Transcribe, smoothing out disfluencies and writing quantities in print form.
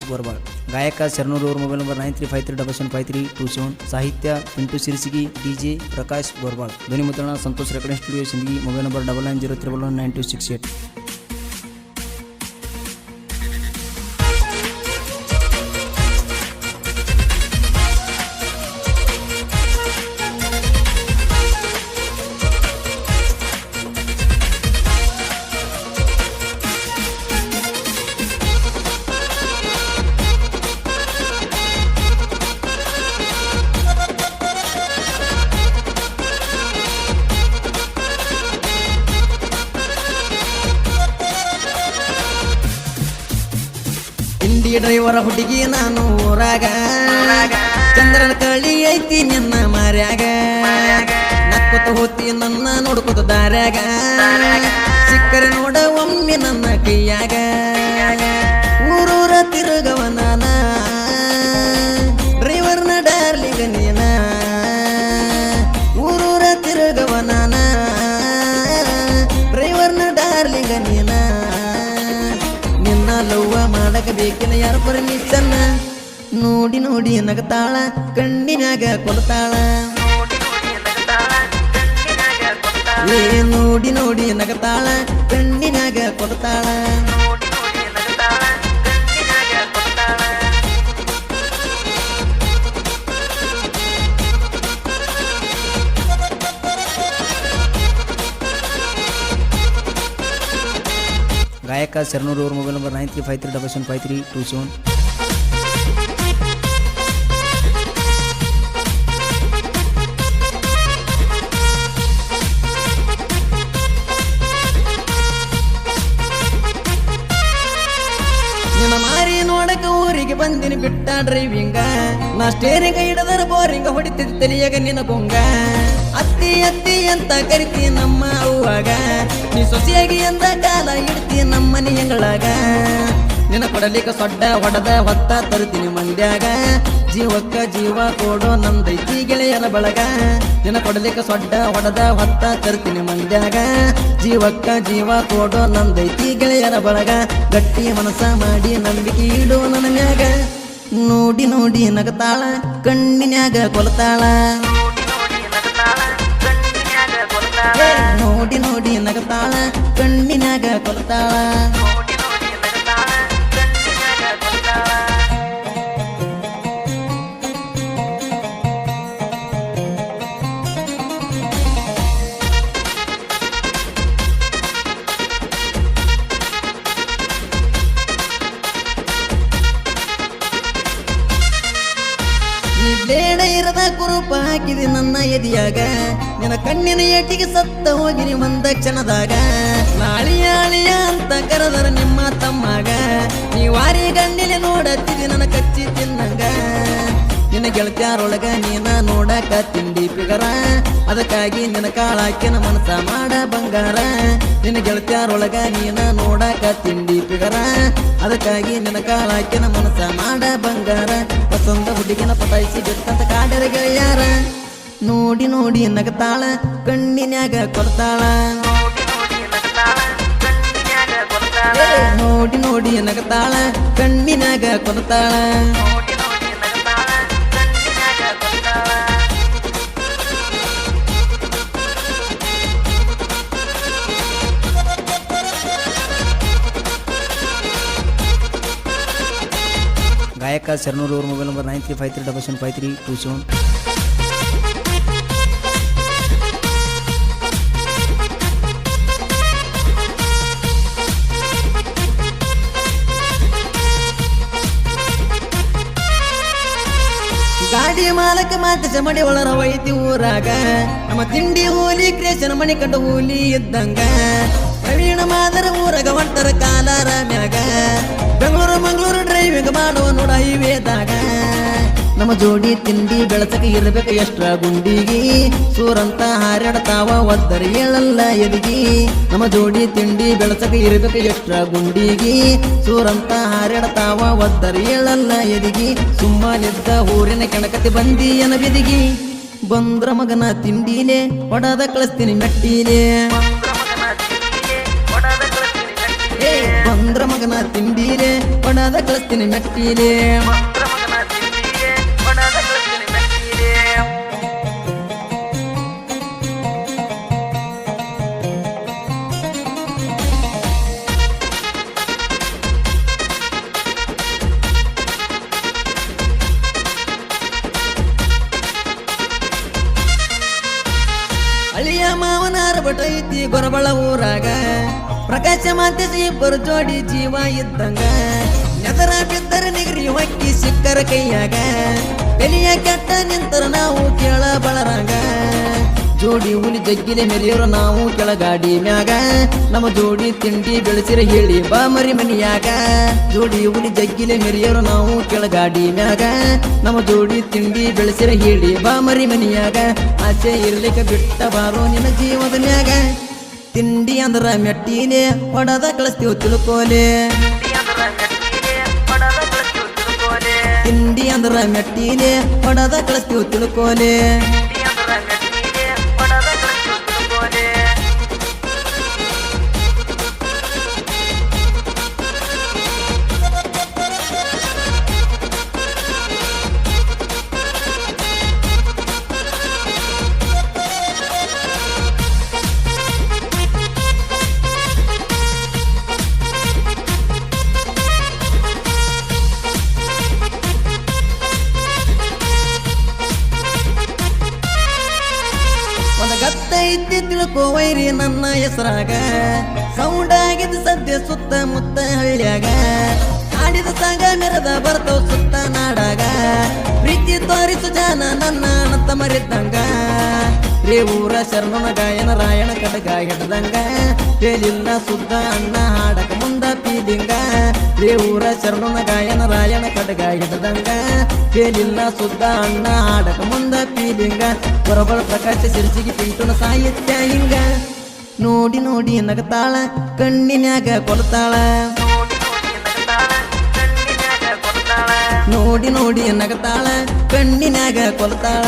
ಬೋರ್ಬಾಳ್. ಗಾಯಕ ಶರಣೂರು ಅವ್ರ mobile number 9353775327. ಸಾಹಿತ್ಯ ಪಿಂಟು ಸಿರಿಸಿಗಿ, DJ ಪ್ರಕಾಶ್ ಬೋರ್ಬಾಳ್. ಧ್ವನಿ ಮುದ್ರಣ Santosh recording studio Sindagi. Mobile number 9903119268. ಇಂಡಿ ಡ್ರೈವರ ಹುಡುಗಿ ನಾನು ಊರಾಗ, ಚಂದ್ರನ ಕಳಿ ಐತಿ ನಿನ್ನ ಮಾರ್ಯಾಗ, ನಕ್ಕುತ್ತ ಹೋತಿ ನನ್ನ ನೋಡ್ಕೊತ ದಾರ್ಯಾಗ, ಸಿಕ್ಕರೆ ನೋಡ ಒಮ್ಮೆ ನನ್ನ ಕೈಯಾಗ, ಊರೂರ ತಿರುಗವ ನಾನ ಡ್ರೈವರ್ನ ಡಾರ್ಲಿಂಗ ನೀನ, ಊರೂರ ತಿರುಗವ ನಾನ ಡ್ರೈವರ್ನ ಡಾರ್ಲಿಂಗ ನೀನ, ನಿನ್ನ ಲವ್ವ ಮಾಡಕ ಬೇಕಿನ ಯಾರ ಪರ್ಮಿಷನ್, ನೋಡಿ ನೋಡಿ ನಗತಾಳ ಕಣ್ಣಿನಾಗ ಕೊಡ್ತಾಳ, ಏ ನೋಡಿ ನೋಡಿ ನಗತಾಳ ಕಣ್ಣಿನಾಗ ಕೊಡ್ತಾಳ. ಗಾಯಕ ಶರಣೂರು ಅವ್ರ ಮೊಬೈಲ್ ನಂಬರ್ 9353775327. ನಿನ್ನ ಮಾರಿ ನೋಡಕ ಊರಿಗೆ ಬಂದಿನಿ ಬಿಟ್ಟ ಡ್ರೈವಿಂಗ, ನಾ ಸ್ಟೇರಿಂಗ ಹಿಡದರ ಬೋರಿಂಗ ಹೊಡಿತಿದ್ದ ತಲಿಯಾಗ ನಿನ್ನ ಬೊಂಗ, ಅತ್ತಿ ಅತ್ತಿ ಅಂತ ಕರಿತಿ ನಮ್ಮ ಅವ್ವಾಗ, ನೀ ಸೊಸೆಯಾಗಿ ಎಂದ ಕಾಲ ಇಡ್ತಿ ನಮ್ಮನಿ ಹೆಂಗಳಾಗ, ನಿನ್ನ ಕೊಡಲಿಕ್ಕ ಸೊಡ್ಡ ಹೊಡೆದ ಹೊತ್ತ ತರುತ್ತೀನಿ ಮಂಡ್ಯಾಗ, ಜೀವಕ್ಕ ಜೀವ ಕೊಡೋ ನಂದೈತಿ ಗೆಳೆಯರ ಬಳಗ, ನಿನ್ನ ಕೊಡಲಿಕ್ಕ ಸೊಡ್ಡ ಹೊಡೆದ ಹೊತ್ತ ತರುತ್ತೀನಿ ಮಂಡ್ಯಾಗ, ಜೀವಕ್ಕ ಜೀವ ಕೊಡೋ ನಂದೈತಿ ಗೆಳೆಯರ ಬಳಗ, ಗಟ್ಟಿ ಮನಸ ಮಾಡಿ ನಂಬಿಕೆ ಇಡು ನನ್ನ ಮ್ಯಾಗ, ನೋಡಿ ನೋಡಿ ನಗತಾಳ ಕಣ್ಣಿನ್ಯಾಗ ಕೊಲ್ತಾಳ, ನೋಡಿ ನೋಡಿ ನಗತಾಳ ಕಣ್ಣಿನ್ಯಾಗ ಕೊಲ್ತಾಳ. ಬೇಡ ಇರದ ಕುರುಪ ಹಾಕಿದಿ ನನ್ನ ಎದಿಯಾಗ, ನಿನ್ನ ಕಣ್ಣಿನ ಏಟಿಗೆ ಸತ್ತ ಹೋಗಿನಿ ಒಂದ ಕ್ಷಣದಾಗ, ನಾಳಿಯ ಅಳಿಯ ಅಂತ ಕರೆದರ ನಿಮ್ಮ ತಮ್ಮಾಗ, ನೀ ವಾರಿ ಗಂಡಿಲೆ ನೋಡತ್ತಿದಿ ನನ್ನ ಕಚ್ಚಿ ತಿನ್ನಂಗ, ನಿನ್ನ ಗೆಳತ್ಯಾರೊಳಗ ನೀನ ನೋಡಕ ತಿಂಡಿ ಪಿಗರ, ಅದಕ್ಕಾಗಿ ನಿನ್ನ ಕಾಳಾಕಿನ ಮನಸ ಮಾಡ ಬಂಗಾರ, ನಿನ್ನ ಗೆಳತ್ಯಾರೊಳಗ ನೀನ ನೋಡಕ ತಿಂಡಿ ಪಿಗರ, ಅದಕ್ಕಾಗಿ ನಿನ್ನ ಕಾಳಾಕಿನ ಮನಸ ಮಾಡ ಬಂಗಾರ, ವಸಂತ ಹುಡುಗಿನ ಪಟಾಯಿಸಿ ಬಿಟ್ಟಂತ ಕಾಡರ ಗೆಳೆಯಾರ, ನೋಡಿ ನೋಡಿ ನಗತಾಳ ಕಣ್ಣಿನ್ಯಾಗ ಕೊಡ್ತಾಳ, ನೋಡಿ ನೋಡಿ ನಗತಾಳ ಕಣ್ಣಿನ್ಯಾಗ ಕೊಡ್ತಾಳ. ಗಾಯಕ ಶರಣೂರು ಅವ್ರ ಮೊಬೈಲ್ ನಂಬರ್ 9353775327. ಗಾಡಿ ಮಾಲಕ ಮಾತ ಮಡಿ ಒಳರ ವೈತಿ ಊರಾಗ, ನಮ್ಮ ತಿಂಡಿ ಹೂಲಿ ಕ್ರೇಶನ ಮಣಿ ಕಂಡು ಹೂಲಿ ಇದ್ದಂಗ, ಪ್ರವೀಣ ಮಾದರ ಊರಾಗ ಹೊಂಟರ ಕಾಲಾರ ಮ್ಯಾಗ, ಬೆಂಗಳೂರು ಮಂಗಳೂರು ಡ್ರೈವಿಂಗ್ ಮಾಡೋ ನೋಡ ಹೈವೇದಾಗ, ನಮ್ಮ ಜೋಡಿ ತಿಂಡಿ ಬೆಳಸಕ ಇರ್ಬೇಕು ಎಷ್ಟ್ರ ಗುಂಡಿಗಿ, ಸೂರಂತ ಹಾರಾಡ್ತಾವ ಒದ್ದರಿ ಹೇಳಲ್ಲ ಎದಿಗಿ, ನಮ್ಮ ಜೋಡಿ ತಿಂಡಿ ಬೆಳಸಕ ಇರ್ಬೇಕು ಎಷ್ಟ್ರ ಗುಂಡಿಗಿ, ಸೂರಂತ ಹಾರಾಡ್ತಾವ ಒದ್ದರಿ ಹೇಳಲ್ಲ ಎದಿಗಿ, ಸುಮ್ಮನಿದ್ದ ಊರಿನ ಕೆಣಕತಿ ಬಂದಿಯನ ಬಿದಿಗಿ, ಬಂದ್ರ ಮಗನ ತಿಂಡಿಲೆ ಹೊಡದ ಕಳಿಸ್ತೀನಿ ಮೆಟ್ಟಿಲೆ, ಬಂದ್ರ ಮಗನ ತಿಂಡಿಲೆ ಹೊಡ ಹೊಡದ ಕಳಿಸ್ತೀನಿ ಮೆಟ್ಟಿಲೆ ಅಳಿಯ ಮಾವನ ಅರಬಟ ಐತಿ ಗೊರಬಳ ಊರಾಗ ಪ್ರಕಾಶ ಮಾತೆ ಇಬ್ಬರು ಜೋಡಿ ಜೀವ ಇದ್ದಂಗ ನೆದರ ಬಿದ್ದರೆ ನಿಗರಿ ಹೊಕ್ಕಿ ಸಿಕ್ಕರ ಕೈಯಾಗ ಬೆಲಿಯ ಕೆಟ್ಟ ನಿಂತರ ನಾವು ಕೇಳ ಬಳರಾಗ ಜೋಡಿ ಹುಲಿ ಜಗ್ಗಿಲೆ ಮೆರೆಯೋರು ನಾವು ಕೆಳಗಾಡಿ ಮ್ಯಾಗ ನಮ್ಮ ಜೋಡಿ ತಿಂಡಿ ಬೆಳೆಸಿರ ಹೇಳಿ ಬಾ ಮರಿ ಮನಿಯಾಗ ಜೋಡಿ ಹುಲಿ ಜಗ್ಗಿಲೆ ಮೆರೆಯೋರು ನಾವು ಕೆಳಗಾಡಿ ಮ್ಯಾಗ ನಮ್ಮ ಜೋಡಿ ತಿಂಡಿ ಬೆಳೆಸಿರ ಹೇಳಿ ಬಾ ಮರಿ ಮನಿಯಾಗ ಆಸೆ ಇರ್ಲಿಕ್ಕೆ ಬಿಟ್ಟ ಬಾರೋ ನಿನ್ನ ಜೀವದ ಮ್ಯಾಗ ತಿಂಡಿ ಅಂದ್ರ ಮೆಟ್ಟಿಲೆ ಹೊಡದ ಕಳಿಸ್ತೀವಿ ತಿಳ್ಕೋಲೆ ತಿಂಡಿ ಅಂದ್ರ ಮೆಟ್ಟಿಲೆ ಹೊಡದ ಕಳಿಸ್ತೀವಿ ತಿಳ್ಕೋಲೆ ಗತ್ತ ಇದ್ದಿ ತಿಳ್ಕೋವೈರಿ ನನ್ನ ಹೆಸರಾಗ ಸೌಂಡ್ ಆಗಿದ್ದು ಸದ್ಯ ಸುತ್ತ ಮುತ್ತ ಹಳ್ಳ್ಯಾಗ ಆಡಿದ ಸಾಗ ಮೆರೆದ ಬರ್ತವ ಸುತ್ತ ನಾಡಾಗ ಪ್ರೀತಿ ತೋರಿಸು ಜನ ನನ್ನ ಅಣತ ಮರಿದ್ದಂಗ ರೇ ಊರ ಶರಣನ ಗಾಯನ ರಾಯಣ ಕಟಗ ಹಿಡ್ದಂಗ ಹೇಳಿಲ್ಲ ಸುದ್ದ ಅಣ್ಣ ಹಾಡಕ ಮುಂದ ಪೀಲಿಂಗ ರೇ ಊರ ಶರಣನ ಗಾಯನ ರಾಯಣ ಕಟಗ ಹಿಡ್ದಂಗ ಹೇಳಿಲ್ಲ ಸುದ್ದ ಅಣ್ಣ ಹಾಡಕ ಮುಂದ ಪೀಲಿಂಗ ಬರಬರ ಪ್ರಕಾಶ ಸಿರಿಸಿಗಿ ಪಿಂಟುನ ಸಾಹಿತ್ಯ ಹಿಂಗ ನೋಡಿ ನೋಡಿ ನಗತಾಳ ಕಣ್ಣಿನ್ಯಾಗ ಕೊಡ್ತಾಳ ನೋಡಿ ನೋಡಿ ನಗತಾಳ ಕಣ್ಣಿನ್ಯಾಗ ಕೊಲ್ತಾಳ